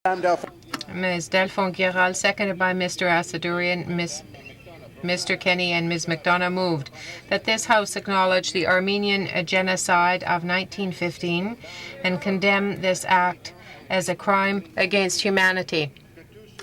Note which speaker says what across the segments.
Speaker 1: Ms. Delphine-Guéral, seconded by Mr. Assadourian. Mr. Kenny and Ms. McDonough moved that this House acknowledge the Armenian Genocide of 1915 and condemn this act as a crime against humanity.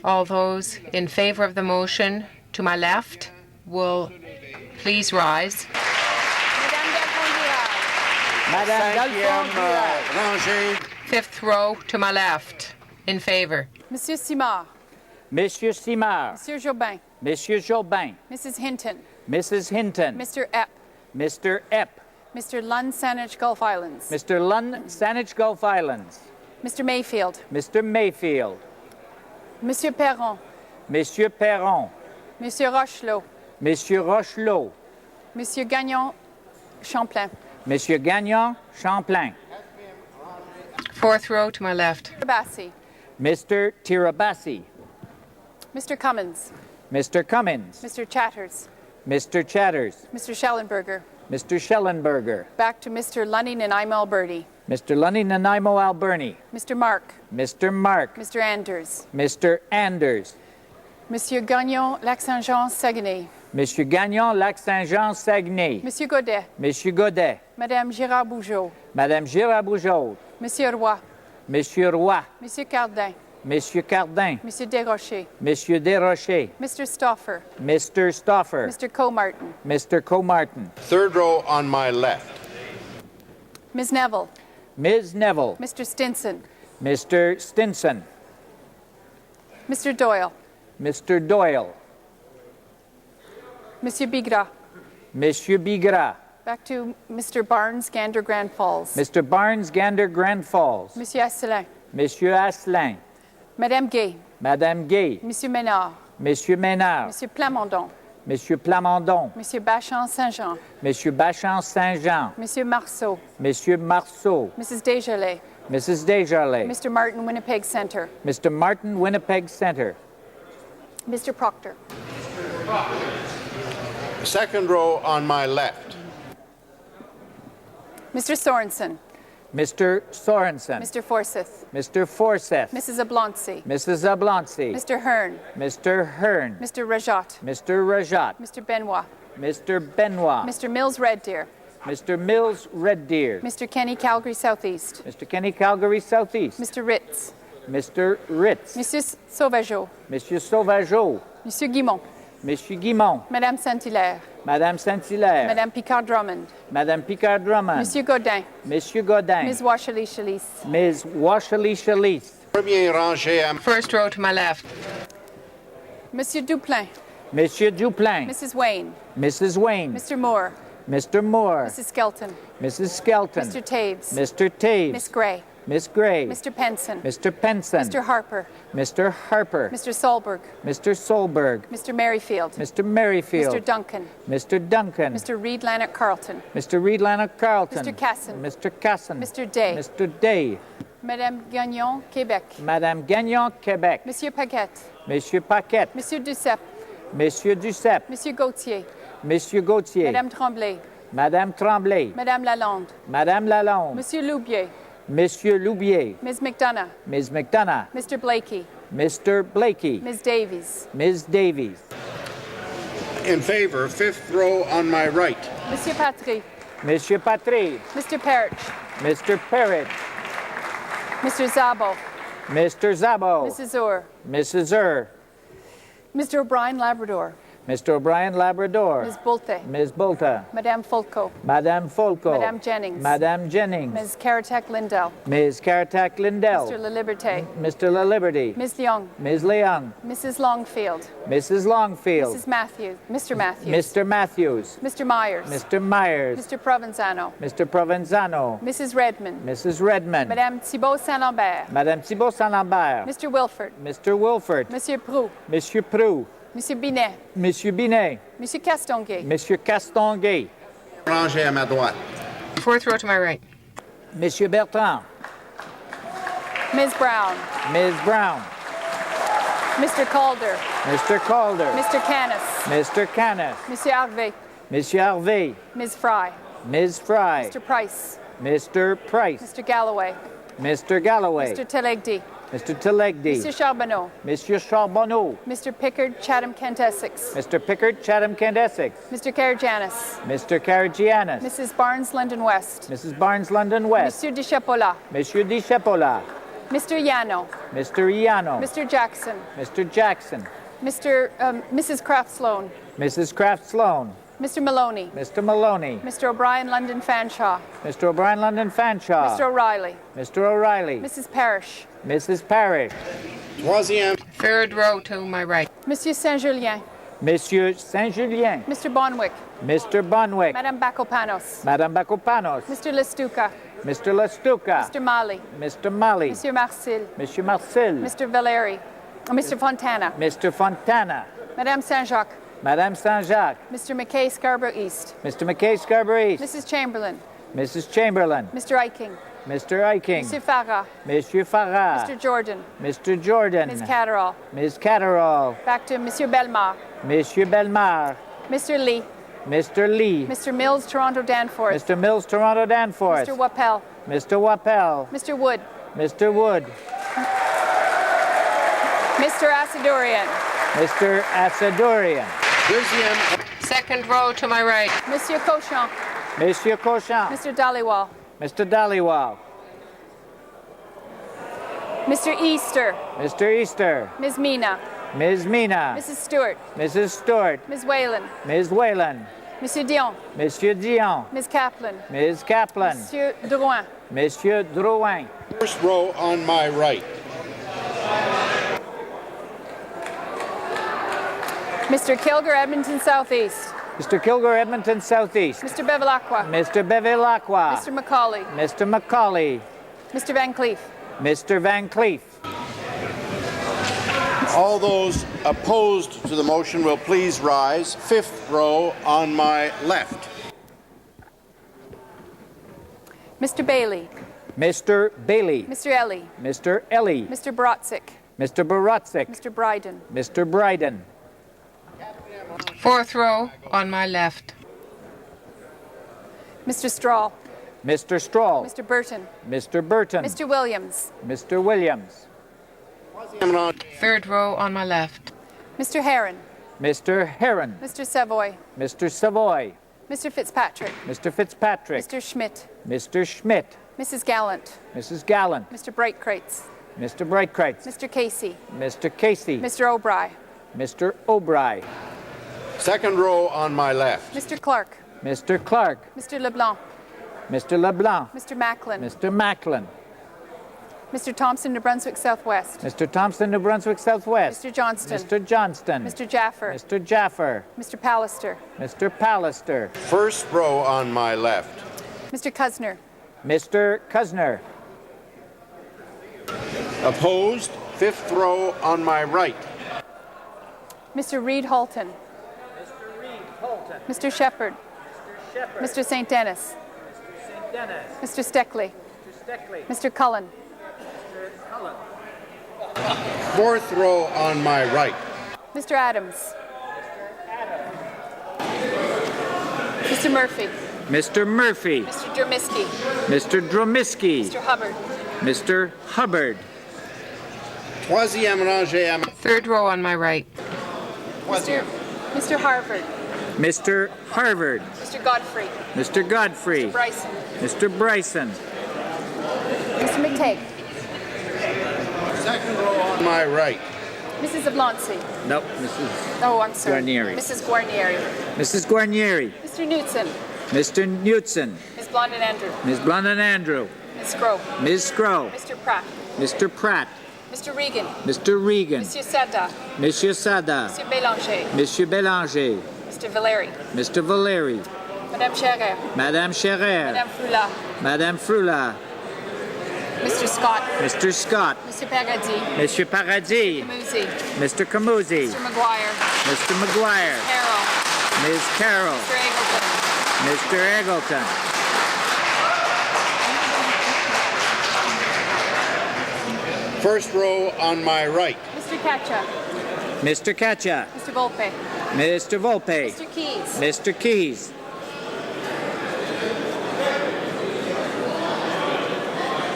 Speaker 1: All those in favor of the motion to my left will please rise.
Speaker 2: Madame Delphine-Guéral.
Speaker 1: Fifth row to my left. In favor.
Speaker 3: Monsieur Simard.
Speaker 2: Monsieur Simard.
Speaker 3: Monsieur Jobin.
Speaker 2: Monsieur Jobin.
Speaker 3: Mrs. Hinton.
Speaker 2: Mrs. Hinton.
Speaker 3: Mr. Epp.
Speaker 2: Mr. Epp.
Speaker 3: Mr. Lund Saanich Gulf Islands.
Speaker 2: Mr. Lund Saanich Gulf Islands.
Speaker 3: Mr. Mayfield.
Speaker 2: Mr. Mayfield.
Speaker 3: Monsieur Perron.
Speaker 2: Monsieur Perron.
Speaker 3: Monsieur Rochelot.
Speaker 2: Monsieur Rochelot.
Speaker 3: Monsieur Gagnon Champlain.
Speaker 2: Monsieur Gagnon Champlain.
Speaker 1: Fourth row to my left.
Speaker 3: Tirabassi.
Speaker 2: Mr. Tirabassi.
Speaker 3: Mr. Cummins.
Speaker 2: Mr. Cummins.
Speaker 3: Mr. Chatters.
Speaker 2: Mr. Chatters.
Speaker 3: Mr. Schellenberger.
Speaker 2: Mr. Schellenberger.
Speaker 3: Back to Mr. Lunny Nanaimo Alberti.
Speaker 2: Mr. Lunny Nanaimo Alberni.
Speaker 3: Mr. Mark.
Speaker 2: Mr. Mark.
Speaker 3: Mr. Anders.
Speaker 2: Mr. Anders.
Speaker 3: Monsieur Gagnon Lac Saint-Jean Saguenay.
Speaker 2: Monsieur Gagnon Lac Saint-Jean Saguenay.
Speaker 3: Monsieur Godet.
Speaker 2: Monsieur Godet.
Speaker 3: Madame Girard Bougeot.
Speaker 2: Madame Girard Bougeot.
Speaker 3: Monsieur Roy.
Speaker 2: Monsieur Roy.
Speaker 3: Monsieur Cardin.
Speaker 2: Monsieur Cardin.
Speaker 3: Monsieur Desrochers.
Speaker 2: Monsieur Desrochers.
Speaker 3: Mr. Stauffer.
Speaker 2: Mr. Stauffer.
Speaker 3: Mr. Comartin.
Speaker 2: Mr. Comartin.
Speaker 4: Third row on my left.
Speaker 3: Ms. Neville.
Speaker 2: Ms. Neville.
Speaker 3: Mr. Stinson.
Speaker 2: Mr. Stinson.
Speaker 3: Mr. Doyle.
Speaker 2: Mr. Doyle.
Speaker 3: Monsieur Bigra.
Speaker 2: Monsieur Bigra.
Speaker 3: Back to Mr. Barnes, Gander, Grand Falls.
Speaker 2: Mr. Barnes, Gander, Grand Falls.
Speaker 3: Monsieur Asselin.
Speaker 2: Monsieur Asselin.
Speaker 3: Madame Gay.
Speaker 2: Madame Gay.
Speaker 3: Monsieur Ménard.
Speaker 2: Monsieur Ménard.
Speaker 3: Monsieur Plamondon.
Speaker 2: Monsieur Plamondon.
Speaker 3: Monsieur Bachand Saint-Jean.
Speaker 2: Monsieur Bachand Saint-Jean.
Speaker 3: Monsieur Marceau.
Speaker 2: Monsieur Marceau.
Speaker 3: Mrs. Desjarlais.
Speaker 2: Mrs. Desjarlais.
Speaker 3: Mr. Martin, Winnipeg Centre.
Speaker 2: Mr. Martin, Winnipeg Centre.
Speaker 3: Mr. Proctor.
Speaker 4: Second row on my left.
Speaker 3: Mr. Sorensen.
Speaker 2: Mr. Sorensen.
Speaker 3: Mr. Forsyth.
Speaker 2: Mr. Forsyth.
Speaker 3: Mrs. Abloncy.
Speaker 2: Mrs. Abloncy.
Speaker 3: Mr. Hearn.
Speaker 2: Mr. Hearn.
Speaker 3: Mr. Rajat.
Speaker 2: Mr. Rajat.
Speaker 3: Mr. Benoit.
Speaker 2: Mr. Benoit.
Speaker 3: Mr. Mills Red Deer.
Speaker 2: Mr. Mills Red Deer.
Speaker 3: Mr. Kenny Calgary Southeast.
Speaker 2: Mr. Kenny Calgary Southeast.
Speaker 3: Mr. Ritz.
Speaker 2: Mr. Ritz.
Speaker 3: Monsieur Sauvageau.
Speaker 2: Monsieur Sauvageau.
Speaker 3: Monsieur Guimont.
Speaker 2: Monsieur Guimont.
Speaker 3: Madame Saint-Hilaire.
Speaker 2: Madame Saint-Hilaire.
Speaker 3: Madame Picard-Drummond.
Speaker 2: Madame Picard-Drummond.
Speaker 3: Monsieur Godin.
Speaker 2: Monsieur Godin.
Speaker 3: Ms. Washley-Chalice.
Speaker 2: Ms. Washley-Chalice.
Speaker 4: Premier rangé à
Speaker 1: First row to my left.
Speaker 3: Monsieur Duplain.
Speaker 2: Monsieur Duplain.
Speaker 3: Mrs. Wayne.
Speaker 2: Mrs. Wayne.
Speaker 3: Mr. Moore.
Speaker 2: Mr. Moore.
Speaker 3: Mrs. Skelton.
Speaker 2: Mrs. Skelton.
Speaker 3: Mr. Taves.
Speaker 2: Mr. Taves.
Speaker 3: Miss Gray.
Speaker 2: Miss Gray.
Speaker 3: Mr. Penson.
Speaker 2: Mr. Penson.
Speaker 3: Mr. Harper.
Speaker 2: Mr. Harper.
Speaker 3: Mr. Solberg.
Speaker 2: Mr. Solberg.
Speaker 3: Mr. Merrifield.
Speaker 2: Mr. Merrifield.
Speaker 3: Mr. Duncan.
Speaker 2: Mr. Duncan.
Speaker 3: Mr. Reed Lanark Carlton.
Speaker 2: Mr. Reed Lanark Carlton.
Speaker 3: Mr. Casson.
Speaker 2: Mr. Casson.
Speaker 3: Mr. Day.
Speaker 2: Mr. Day.
Speaker 3: Madame Gagnon, Québec.
Speaker 2: Madame Gagnon, Québec.
Speaker 3: Monsieur Paquette.
Speaker 2: Monsieur Paquette.
Speaker 3: Monsieur Duceppe.
Speaker 2: Monsieur Duceppe.
Speaker 3: Monsieur Gauthier.
Speaker 2: Monsieur Gauthier.
Speaker 3: Madame Tremblay.
Speaker 2: Madame Tremblay.
Speaker 3: Madame Lalonde.
Speaker 2: Madame Lalonde.
Speaker 3: Monsieur Loubier.
Speaker 2: Monsieur Loubier.
Speaker 3: Ms. McDonough.
Speaker 2: Ms. McDonough.
Speaker 3: Mr. Blakey.
Speaker 2: Mr. Blakey.
Speaker 3: Ms. Davies.
Speaker 2: Ms. Davies.
Speaker 4: in favor, fifth row on my right.
Speaker 3: Monsieur Patry.
Speaker 2: Monsieur Patry.
Speaker 3: Mr. Parrish.
Speaker 2: Mr. Parrott.
Speaker 3: Mr. Zabo.
Speaker 2: Mr. Zabo.
Speaker 3: Mrs. Orr.
Speaker 2: Mrs. Ur.
Speaker 3: Mr. O'Brien, Labrador.
Speaker 2: Mr. O'Brien, Labrador.
Speaker 3: Ms. Bolte.
Speaker 2: Ms. Bolta.
Speaker 3: Madame Folco.
Speaker 2: Madame Folco.
Speaker 3: Madame Jennings.
Speaker 2: Madame Jennings.
Speaker 3: Ms. Caratak Lindell.
Speaker 2: Ms. Caratak Lindell.
Speaker 3: Mr. La Liberté.
Speaker 2: Mr. La Liberty.
Speaker 3: Ms. Leung.
Speaker 2: Ms. Leung.
Speaker 3: Mrs. Longfield.
Speaker 2: Mrs. Longfield.
Speaker 3: Mrs. Matthews. Mr. Matthews.
Speaker 2: Mr. Matthews.
Speaker 3: Mr. Myers.
Speaker 2: Mr. Myers.
Speaker 3: Mr. Provenzano.
Speaker 2: Mr. Provenzano.
Speaker 3: Mrs. Redmond.
Speaker 2: Mrs. Redmond.
Speaker 3: Madame Thibault Saint-Lambert.
Speaker 2: Madame Thibault Saint-Lambert.
Speaker 3: Mr. Wilford.
Speaker 2: Mr. Wilford.
Speaker 3: Monsieur Proux.
Speaker 2: Monsieur Proux.
Speaker 3: Monsieur Binet.
Speaker 2: Monsieur Binet.
Speaker 3: Monsieur Castonguay.
Speaker 2: Monsieur Castonguay.
Speaker 4: Rangé à ma droite.
Speaker 1: Fourth row to my right.
Speaker 2: Monsieur Bertrand.
Speaker 3: Ms. Brown.
Speaker 2: Ms. Brown.
Speaker 3: Mr. Calder.
Speaker 2: Mr. Calder.
Speaker 3: Mr. Canis.
Speaker 2: Mr. Canis.
Speaker 3: Monsieur Harvey.
Speaker 2: Monsieur Harvey.
Speaker 3: Ms. Fry.
Speaker 2: Ms. Fry.
Speaker 3: Mr. Price.
Speaker 2: Mr. Price.
Speaker 3: Mr. Galloway.
Speaker 2: Mr. Galloway.
Speaker 3: Mr. Telegdi.
Speaker 2: Mr. Telegdi.
Speaker 3: Mr. Charbonneau.
Speaker 2: Monsieur Charbonneau.
Speaker 3: Mr. Pickard, Chatham-Kent, Essex.
Speaker 2: Mr. Pickard, Chatham-Kent, Essex.
Speaker 3: Mr. Karagianis.
Speaker 2: Mr. Karagianis.
Speaker 3: Mrs. Barnes, London West.
Speaker 2: Mrs. Barnes, London West.
Speaker 3: Monsieur de Chapola.
Speaker 2: Monsieur Di Chapola.
Speaker 3: Mr. Yano.
Speaker 2: Mr. Iano.
Speaker 3: Mr. Jackson.
Speaker 2: Mr. Jackson.
Speaker 3: Mrs. Kraft Sloan.
Speaker 2: Mrs. Kraft Sloan.
Speaker 3: Mr. Maloney.
Speaker 2: Mr. Maloney.
Speaker 3: Mr. O'Brien, London Fanshawe.
Speaker 2: Mr. O'Brien, London Fanshawe.
Speaker 3: Mr. O'Reilly.
Speaker 2: Mr. O'Reilly.
Speaker 3: Mrs. Parrish.
Speaker 2: Mrs. Parrish.
Speaker 4: Troisième.
Speaker 1: Third row to my right.
Speaker 3: Monsieur Saint-Julien.
Speaker 2: Monsieur Saint-Julien.
Speaker 3: Mr. Bonwick.
Speaker 2: Mr. Bonwick.
Speaker 3: Madame Bacopanos.
Speaker 2: Madame Bacopanos.
Speaker 3: Mr. Lestuca.
Speaker 2: Mr. Lestuca.
Speaker 3: Mr. Mali.
Speaker 2: Mr. Mali.
Speaker 3: Monsieur Marcil.
Speaker 2: Monsieur Marcel.
Speaker 3: Mr. Valeri. Mr. Fontana.
Speaker 2: Mr. Fontana.
Speaker 3: Madame Saint-Jacques.
Speaker 2: Madame Saint-Jacques.
Speaker 3: Mr. McKay, Scarborough East.
Speaker 2: Mr. McKay, Scarborough East.
Speaker 3: Mrs. Chamberlain.
Speaker 2: Mrs. Chamberlain.
Speaker 3: Mr. Iking.
Speaker 2: Mr. Iking.
Speaker 3: Monsieur Farah.
Speaker 2: Monsieur Farah.
Speaker 3: Mr. Jordan.
Speaker 2: Mr. Jordan.
Speaker 3: Ms. Catterall.
Speaker 2: Ms. Catterall.
Speaker 3: Back to Monsieur Belmar.
Speaker 2: Monsieur Belmar.
Speaker 3: Mr. Lee.
Speaker 2: Mr. Lee.
Speaker 3: Mr. Mills, Toronto Danforth.
Speaker 2: Mr. Mills, Toronto Danforth.
Speaker 3: Mr. Wappel.
Speaker 2: Mr. Wappel.
Speaker 3: Mr. Wood.
Speaker 2: Mr. Wood.
Speaker 3: Mr. Asadorian.
Speaker 2: Mr. Asadorian.
Speaker 4: Deuxième.
Speaker 1: Second row to my right.
Speaker 3: Monsieur Cochon.
Speaker 2: Monsieur Cochon.
Speaker 3: Mr. Dhaliwal.
Speaker 2: Mr. Dhaliwal.
Speaker 3: Mr. Easter.
Speaker 2: Mr. Easter.
Speaker 3: Ms. Mina.
Speaker 2: Ms. Mina.
Speaker 3: Mrs. Stewart.
Speaker 2: Mrs. Stewart.
Speaker 3: Ms. Whalen.
Speaker 2: Ms. Whalen.
Speaker 3: Monsieur Dion.
Speaker 2: Monsieur Dion.
Speaker 3: Ms. Kaplan.
Speaker 2: Ms. Kaplan.
Speaker 3: Monsieur Drouin.
Speaker 2: Monsieur Drouin.
Speaker 4: First row on my right.
Speaker 3: Mr. Kilger, Edmonton Southeast.
Speaker 2: Mr. Kilgore, Edmonton Southeast.
Speaker 3: Mr. Bevilacqua.
Speaker 2: Mr. Bevilacqua.
Speaker 3: Mr. Macaulay.
Speaker 2: Mr. Macaulay.
Speaker 3: Mr. Van Cleef.
Speaker 2: Mr. Van Cleef.
Speaker 4: All those opposed to the motion will please rise. Fifth row on my left.
Speaker 3: Mr. Bailey.
Speaker 2: Mr. Bailey.
Speaker 3: Mr. Ellie.
Speaker 2: Mr. Ellie.
Speaker 3: Mr. Brotzik.
Speaker 2: Mr. Barotzik.
Speaker 3: Mr. Bryden.
Speaker 2: Mr. Bryden.
Speaker 1: Fourth row on my left.
Speaker 3: Mr. Strahl.
Speaker 2: Mr. Strahl.
Speaker 3: Mr. Burton.
Speaker 2: Mr. Burton.
Speaker 3: Mr. Williams.
Speaker 2: Mr. Williams.
Speaker 1: Third row on my left.
Speaker 3: Mr. Heron.
Speaker 2: Mr. Heron.
Speaker 3: Mr. Savoy.
Speaker 2: Mr. Savoy.
Speaker 3: Mr. Fitzpatrick.
Speaker 2: Mr. Fitzpatrick.
Speaker 3: Mr. Schmidt.
Speaker 2: Mr. Schmidt.
Speaker 3: Mrs. Gallant.
Speaker 2: Mrs. Gallant.
Speaker 3: Mr. Breitkreitz.
Speaker 2: Mr. Breitkreitz.
Speaker 3: Mr. Casey.
Speaker 2: Mr. Casey.
Speaker 3: Mr. O'Bry.
Speaker 2: Mr. O'Bry.
Speaker 4: Second row on my left.
Speaker 3: Mr. Clark.
Speaker 2: Mr. Clark.
Speaker 3: Mr. LeBlanc.
Speaker 2: Mr. LeBlanc.
Speaker 3: Mr. Macklin.
Speaker 2: Mr. Macklin.
Speaker 3: Mr. Thompson, New Brunswick Southwest.
Speaker 2: Mr. Thompson, New Brunswick Southwest.
Speaker 3: Mr. Johnston.
Speaker 2: Mr. Johnston.
Speaker 3: Mr. Jaffer.
Speaker 2: Mr. Jaffer.
Speaker 3: Mr. Pallister.
Speaker 2: Mr. Pallister.
Speaker 4: First row on my left.
Speaker 3: Mr. Kuzner.
Speaker 2: Mr. Kuzner.
Speaker 4: Opposed? Fifth row on my right.
Speaker 3: Mr. Reed Halton.
Speaker 2: Mr. Reed Holton.
Speaker 3: Mr. Shepard.
Speaker 2: Mr. Shepard.
Speaker 3: Mr. St. Dennis.
Speaker 2: Mr. St. Dennis.
Speaker 3: Mr. Steckley.
Speaker 2: Mr. Steckley.
Speaker 3: Mr. Cullen.
Speaker 2: Mr. Cullen.
Speaker 4: Fourth row on my right.
Speaker 3: Mr. Adams. Mr. Murphy.
Speaker 2: Mr. Murphy.
Speaker 3: Mr. Dermisky.
Speaker 2: Mr. Dromiski.
Speaker 3: Mr. Hubbard.
Speaker 2: Mr. Hubbard.
Speaker 4: Troisième rangée à ma...
Speaker 1: Third row on my right.
Speaker 3: Mr. Harvard.
Speaker 2: Mr. Harvard.
Speaker 3: Mr. Godfrey.
Speaker 2: Mr. Godfrey.
Speaker 3: Bryson.
Speaker 2: Mr. Bryson.
Speaker 3: Mr. McTagg.
Speaker 4: Second row on my right.
Speaker 3: Mrs. Abloncy.
Speaker 2: Nope, Mrs.
Speaker 3: Oh, I'm sorry.
Speaker 2: Guarnieri.
Speaker 3: Mrs. Guarnieri.
Speaker 2: Mrs. Guarnieri.
Speaker 3: Mr. Knutson.
Speaker 2: Mr. Knutson.
Speaker 3: Ms. Blondin Andrew.
Speaker 2: Ms. Blondin Andrew.
Speaker 3: Ms. Scrow.
Speaker 2: Ms. Scrow.
Speaker 3: Mr. Pratt.
Speaker 2: Mr. Pratt.
Speaker 3: Mr. Regan.
Speaker 2: Mr. Regan.
Speaker 3: Monsieur Sada.
Speaker 2: Monsieur Sada.
Speaker 3: Monsieur Bélanger.
Speaker 2: Monsieur Bélanger.
Speaker 3: Mr. Valeri.
Speaker 2: Mr. Valeri.
Speaker 3: Madame Scherer.
Speaker 2: Madame Scherer.
Speaker 3: Madame Frula.
Speaker 2: Madame Frula.
Speaker 3: Mr. Scott.
Speaker 2: Mr. Scott.
Speaker 3: Mr. Paradis.
Speaker 2: Monsieur Paradis.
Speaker 3: Muzi.
Speaker 2: Mr. Camusi.
Speaker 3: Mr. McGuire.
Speaker 2: Mr. McGuire.
Speaker 3: Carroll.
Speaker 2: Ms. Carroll.
Speaker 3: Mr. Eggleton.
Speaker 2: Mr. Eggleton.
Speaker 4: First row on my right.
Speaker 3: Mr. Kacha.
Speaker 2: Mr. Kacha.
Speaker 3: Mr. Volpe.
Speaker 2: Mr. Volpe.
Speaker 3: Mr. Keys.
Speaker 2: Mr. Keys.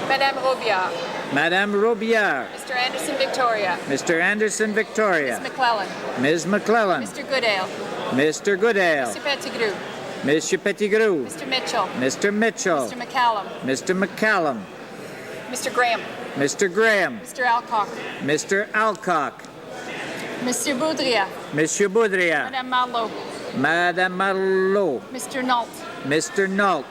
Speaker 3: Madame Robillard.
Speaker 2: Madame Robillard,
Speaker 3: Mr. Anderson Victoria.
Speaker 2: Mr. Anderson Victoria,
Speaker 3: Ms. McClellan.
Speaker 2: Ms. McClellan,
Speaker 3: Mr. Goodale.
Speaker 2: Mr. Goodale,
Speaker 3: Mr. Pettigrew.
Speaker 2: Monsieur Pettigrew,
Speaker 3: Mr. Mitchell.
Speaker 2: Mr. Mitchell,
Speaker 3: Mr. McCallum.
Speaker 2: Mr. McCallum,
Speaker 3: Mr. Graham.
Speaker 2: Mr. Graham,
Speaker 3: Mr. Alcock.
Speaker 2: Mr. Alcock,
Speaker 3: Monsieur Boudria.
Speaker 2: Monsieur Boudria,
Speaker 3: Madame Marlowe.
Speaker 2: Madame Marlowe,
Speaker 3: Mr. Nault.
Speaker 2: Mr. Nault.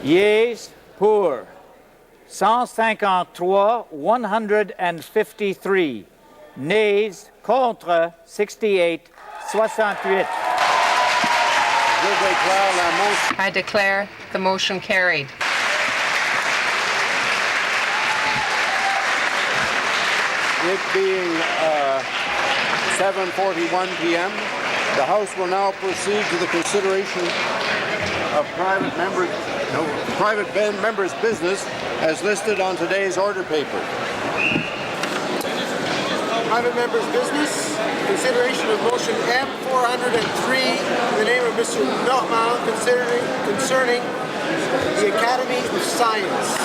Speaker 2: Yeas pour 153, 153. Nays contre 68, 68.
Speaker 1: I declare the motion carried.
Speaker 4: It being 7:41 p.m., the House will now proceed to the consideration of private members' business as listed on today's order paper.
Speaker 5: Private members' business, consideration of motion M403 in the name of Mr. Normal concerning the Academy of Science.